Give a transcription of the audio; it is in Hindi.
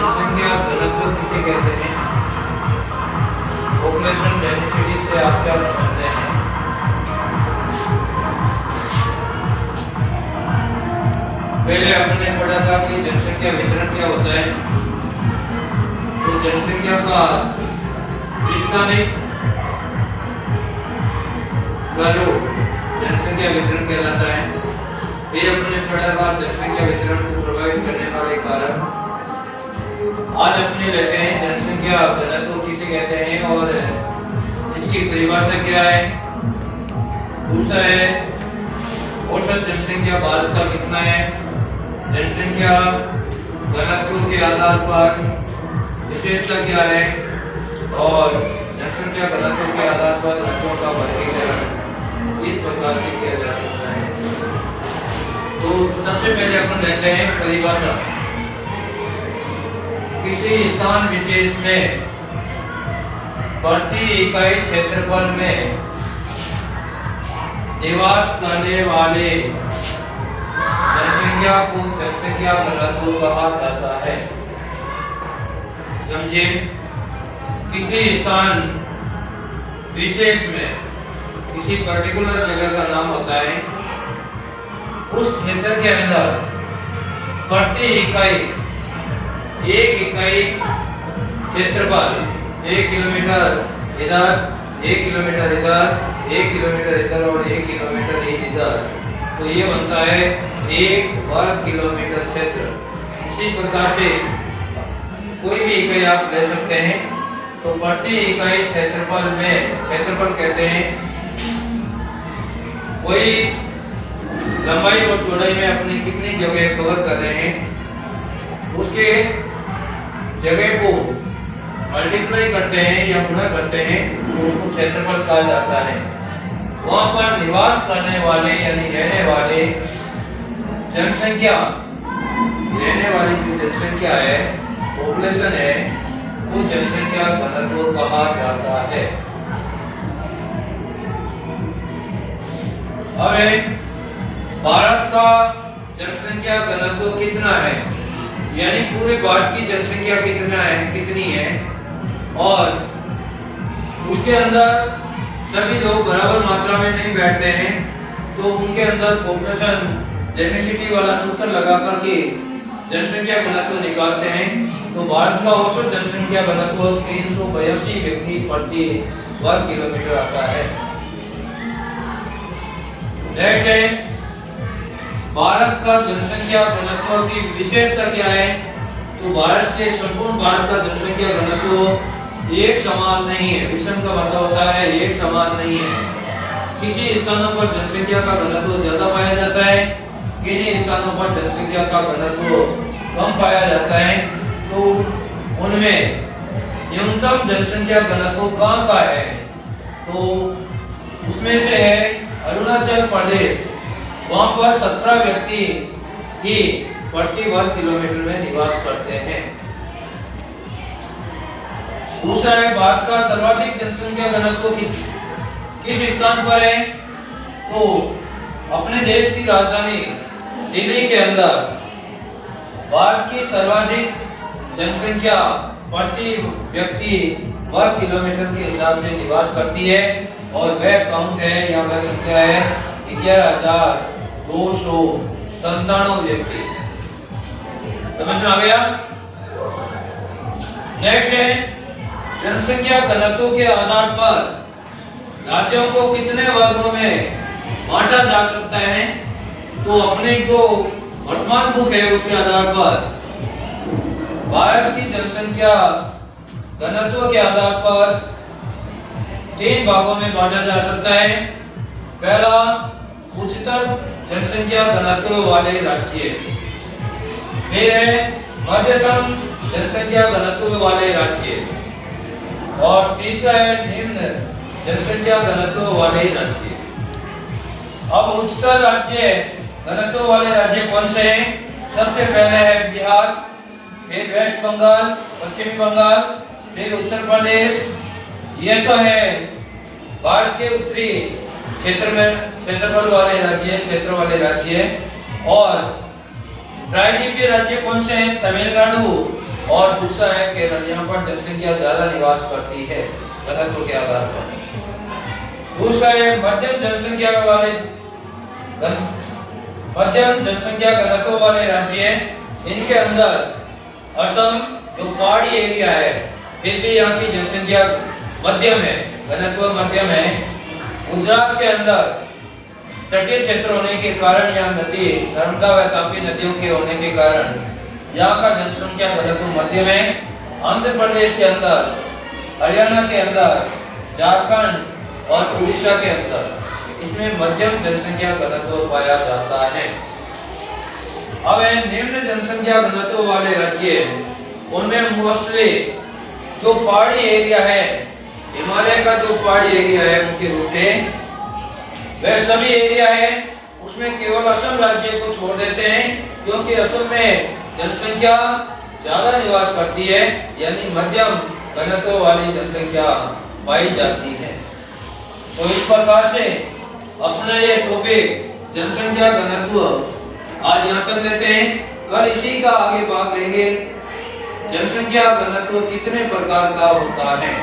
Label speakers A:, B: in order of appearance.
A: जनसंख्या घनत्व किसे कहते हैं? पॉपुलेशन डेंसिटी से आप क्या समझते हैं? पहले हमने पढ़ा था कि जनसंख्या वितरण क्या होता है। तो जनसंख्या का स्थानिक प्रारूप जनसंख्या वितरण कहलाता है। फिर हमने पढ़ा था जनसंख्या वितरण को प्रभावित करने वाले कारक। आज अपने लेते हैं जनसंख्या घनत्व किसे कहते हैं और इसकी परिभाषा क्या है। दूसरा है औसत जनसंख्या भारत का कितना है। जनसंख्या घनत्व के आधार पर विशेषता क्या है और जनसंख्या घनत्व के आधार पर राज्यों का वर्गीकरण इस प्रकार से किया जा सकता है। तो सबसे पहले अपन लेते हैं परिभाषा। किसी स्थान विशेष में प्रति इकाई क्षेत्रफल में निवास करने वाले जनसंख्या को जनसंख्या घनत्व कहा जाता है। समझे, किसी स्थान विशेष में किसी पर्टिकुलर जगह का नाम होता है। उस क्षेत्र के अंदर प्रति इकाई एक इकाई क्षेत्रफल 1 किलोमीटर इधर, 1 किलोमीटर इधर, 1 किलोमीटर इधर और 1 किलोमीटर इधर, तो ये बनता है 1 वर्ग किलोमीटर क्षेत्र। इसी प्रकार से कोई भी इकाई आप ले सकते हैं। तो प्रति इकाई क्षेत्रफल में क्षेत्रफल कहते हैं कोई लंबाई और चौड़ाई में अपनी कितनी जगह कवर कर रहे हैं, उसके जगह को मल्टीप्लाई करते हैं या गुणा करते हैं तो उसको क्षेत्रफल कहा जाता है। वहां पर निवास करने वाले यानी रहने वाले जनसंख्या, रहने वाली जो जनसंख्या है, पॉपुलेशन है, वो जनसंख्या घनत्व कहा जाता है। अब भारत का जनसंख्या घनत्व कितना है, यानी पूरे भारत की जनसंख्या कितनी है और उसके अंदर सभी लोग बराबर मात्रा में नहीं बैठते हैं, तो उनके अंदर पॉपुलेशन डेंसिटी वाला सूत्र लगा करके जनसंख्या घनत्व निकालते हैं। तो भारत का औसत जनसंख्या घनत्व 382 व्यक्ति प्रति वर्ग किलोमीटर आता है। नेक्स्ट है भारत का जनसंख्या घनत्व की विशेषता क्या है। तो भारत के संपूर्ण भारत का जनसंख्या घनत्व एक समान नहीं है। विषम का मतलब होता है एक समान नहीं है। किसी स्थानों पर जनसंख्या का घनत्व ज्यादा पाया जाता है, किन्हीं स्थानों पर जनसंख्या का घनत्व कम पाया जाता है। तो उनमें न्यूनतम जनसंख्या घनत्व कहाँ का है, तो उसमें से है अरुणाचल प्रदेश। वहां पर 17 व्यक्ति ही प्रति वर्ग किलोमीटर में निवास करते हैं। दूसरा है भारत का सर्वाधिक जनसंख्या घनत्व किस स्थान पर है, तो अपने देश की राजधानी दिल्ली के अंदर भारत की सर्वाधिक जनसंख्या प्रति व्यक्ति वर्ग किलोमीटर के हिसाब से निवास करती है और वह काउंट है या वह संख्या है 11,297 व्यक्ति। समझ में आ गया। नेक्स्ट है जनसंख्या घनत्व के आधार पर राज्यों को कितने वर्गों में बांटा जा सकता है। तो अपने जो वर्तमान बुक है उसके आधार पर भारत की जनसंख्या घनत्व के आधार पर 3 भागों में बांटा जा सकता है। पहला उच्चतर जनसंख्या घनत्व वाले राज्य, फिर है मध्यतम जनसंख्या घनत्व वाले राज्य और तीसरा है निम्न जनसंख्या घनत्व वाले राज्य। अब उच्चतर राज्य घनत्व वाले राज्य कौन से हैं? सबसे पहले है बिहार, फिर वेस्ट बंगाल, पश्चिमी बंगाल, फिर उत्तर प्रदेश। ये तो है भारत के उत्तरी क्षेत्र में क्षेत्रफल वाले राज्य, क्षेत्र वाले राज्य। और प्रायद्वीपीय राज्य कौन से हैं? तमिलनाडु, और दूसरा है केरल, यहाँ पर जनसंख्या ज्यादा निवास करती है घनत्व के आधार पर। दूसरा है मध्यम जनसंख्या घनत्व वाले राज्य हैं। इनके अंदर असम जो पहाड़ी एरिया है, फिर भी यहाँ की जनसंख्या मध्यम है, घनत्व मध्यम है। गुजरात के अंदर तटीय क्षेत्र होने के कारण, यहाँ नदी नर्मदा व तापी नदियों के होने के कारण यहाँ का जनसंख्या घनत्व मध्यम है। आंध्र प्रदेश के अंदर, हरियाणा के अंदर, झारखंड और उड़ीसा के अंदर इसमें मध्यम जनसंख्या घनत्व पाया जाता है। अब निम्न जनसंख्या घनत्व वाले राज्य, उनमें मोस्टली जो पहाड़ी एरिया है, हिमालय का जो पहाड़ी एरिया है मुख्य रूप से, वह सभी एरिया है। उसमें केवल असम राज्य को छोड़ देते हैं, क्योंकि असम में जनसंख्या ज्यादा निवास करती है, यानी मध्यम घनत्व वाली जनसंख्या पाई जाती है। तो इस प्रकार से अपना ये टॉपिक जनसंख्या घनत्व आज यहाँ तक लेते हैं। कल इसी का आगे भाग लेंगे, जनसंख्या घनत्व कितने प्रकार का होता है।